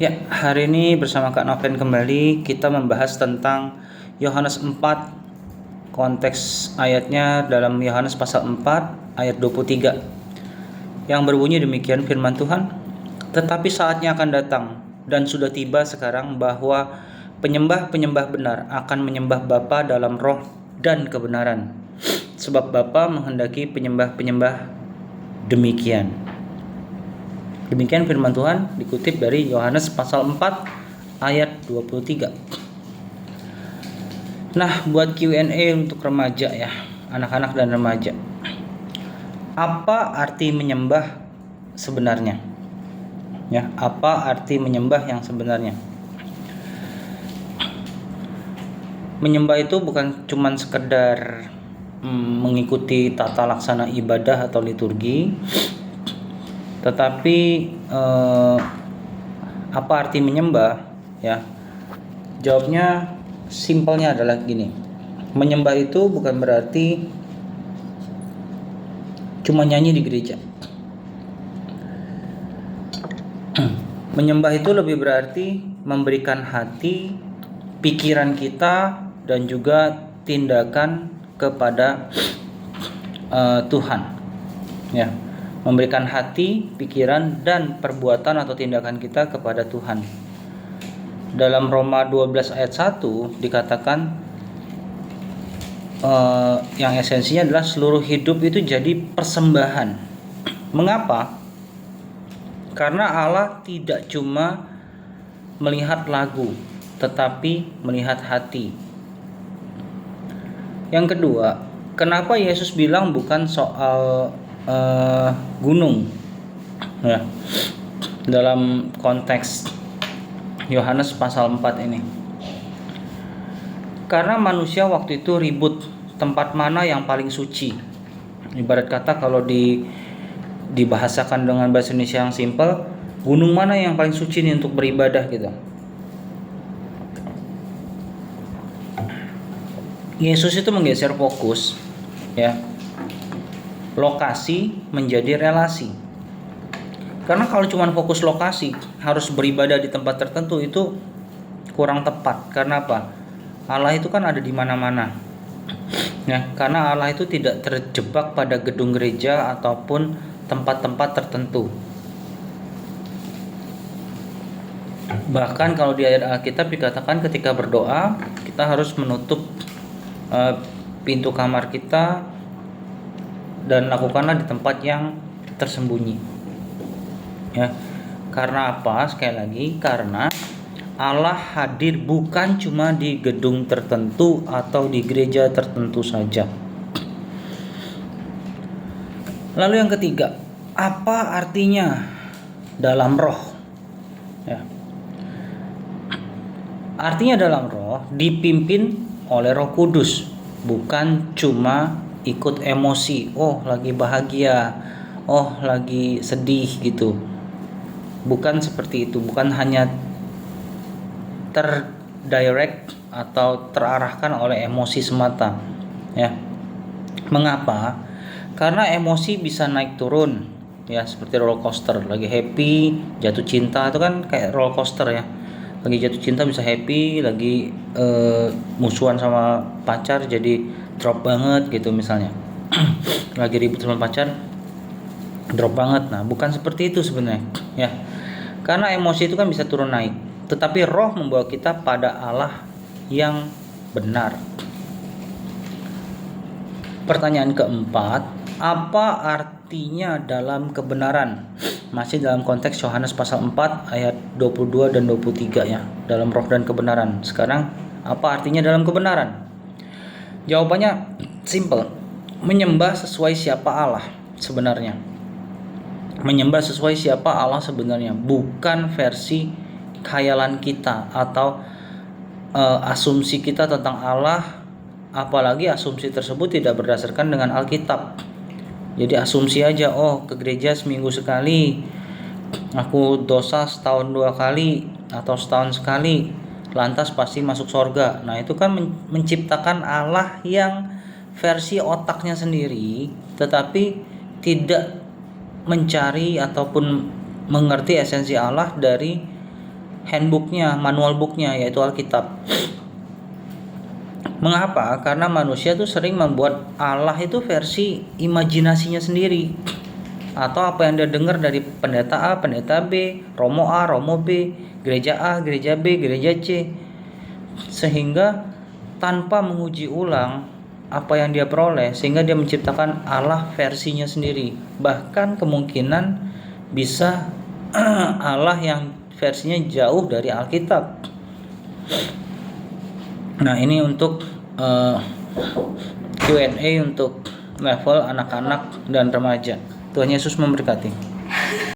Ya, hari ini bersama Kak Noven kembali kita membahas tentang Yohanes 4, konteks ayatnya dalam Yohanes pasal 4 ayat 23 yang berbunyi demikian firman Tuhan. Tetapi saatnya akan datang dan sudah tiba sekarang bahwa penyembah-penyembah benar akan menyembah Bapa dalam roh dan kebenaran. Sebab Bapa menghendaki penyembah-penyembah demikian. Demikian firman Tuhan dikutip dari Yohanes pasal 4 ayat 23. Nah, buat Q&A untuk remaja ya, anak-anak dan remaja. Apa arti menyembah sebenarnya? Ya, apa arti menyembah yang sebenarnya? Menyembah itu bukan cuma sekedar mengikuti tata laksana ibadah atau liturgi, tetapi apa arti menyembah? Ya, jawabnya simpelnya adalah gini. Menyembah itu bukan berarti cuma nyanyi di gereja. Menyembah itu lebih berarti memberikan hati, pikiran kita dan juga tindakan kepada Tuhan. Ya, memberikan hati, pikiran dan perbuatan atau tindakan kita kepada Tuhan. Dalam Roma 12 ayat 1 dikatakan yang esensinya adalah seluruh hidup itu jadi persembahan. Mengapa? Karena Allah tidak cuma melihat lagu, tetapi melihat hati. Yang kedua, kenapa Yesus bilang bukan soal gunung? Ya, dalam konteks Yohanes pasal 4 ini. Karena manusia waktu itu ribut tempat mana yang paling suci. Ibarat kata kalau dibahasakan dengan bahasa Indonesia yang simpel, gunung mana yang paling suci nih untuk beribadah gitu. Yesus itu menggeser fokus ya. Lokasi menjadi relasi. Karena kalau cuma fokus lokasi, harus beribadah di tempat tertentu itu kurang tepat. Karena apa? Allah itu kan ada di mana-mana. Ya, karena Allah itu tidak terjebak pada gedung gereja ataupun tempat-tempat tertentu. Bahkan kalau di ayat Alkitab dikatakan ketika berdoa, kita harus menutup pintu kamar kita dan lakukanlah di tempat yang tersembunyi. Ya, karena apa? Sekali lagi, karena Allah hadir bukan cuma di gedung tertentu atau di gereja tertentu saja. Lalu yang ketiga, apa artinya dalam roh? Ya. Artinya dalam roh dipimpin oleh Roh Kudus, bukan cuma ikut emosi. Oh, lagi bahagia. Oh, lagi sedih gitu. Bukan seperti itu, bukan hanya terdirect atau terarahkan oleh emosi semata. Ya. Mengapa? Karena emosi bisa naik turun. Ya, seperti roller coaster. Lagi happy, jatuh cinta itu kan kayak roller coaster ya. Lagi jatuh cinta bisa happy, lagi musuhan sama pacar jadi drop banget gitu misalnya. Lagi ribut sama pacar drop banget. Nah, bukan seperti itu sebenarnya ya. Karena emosi itu kan bisa turun naik, tetapi roh membawa kita pada Allah yang benar. Pertanyaan keempat, apa artinya dalam kebenaran? Masih dalam konteks Yohanes pasal 4 ayat 22 dan 23 ya, dalam roh dan kebenaran. Sekarang, apa artinya dalam kebenaran? Jawabannya simple. Menyembah sesuai siapa Allah sebenarnya. Menyembah sesuai siapa Allah sebenarnya, bukan versi khayalan kita atau asumsi kita tentang Allah, apalagi asumsi tersebut tidak berdasarkan dengan Alkitab. Jadi asumsi aja, oh ke gereja seminggu sekali, aku dosa setahun 2 kali atau setahun sekali, lantas pasti masuk surga. Nah, itu kan menciptakan Allah yang versi otaknya sendiri, tetapi tidak mencari ataupun mengerti esensi Allah dari handbooknya, manual booknya, yaitu Alkitab. Mengapa? Karena manusia tuh sering membuat Allah itu versi imajinasinya sendiri, atau apa yang dia dengar dari pendeta A, pendeta B, romo A, romo B, gereja A, gereja B, gereja C, sehingga tanpa menguji ulang apa yang dia peroleh, sehingga dia menciptakan Allah versinya sendiri. Bahkan kemungkinan bisa Allah yang versinya jauh dari Alkitab. Nah, ini untuk Q&A untuk level anak-anak dan remaja. Tuhan Yesus memberkati.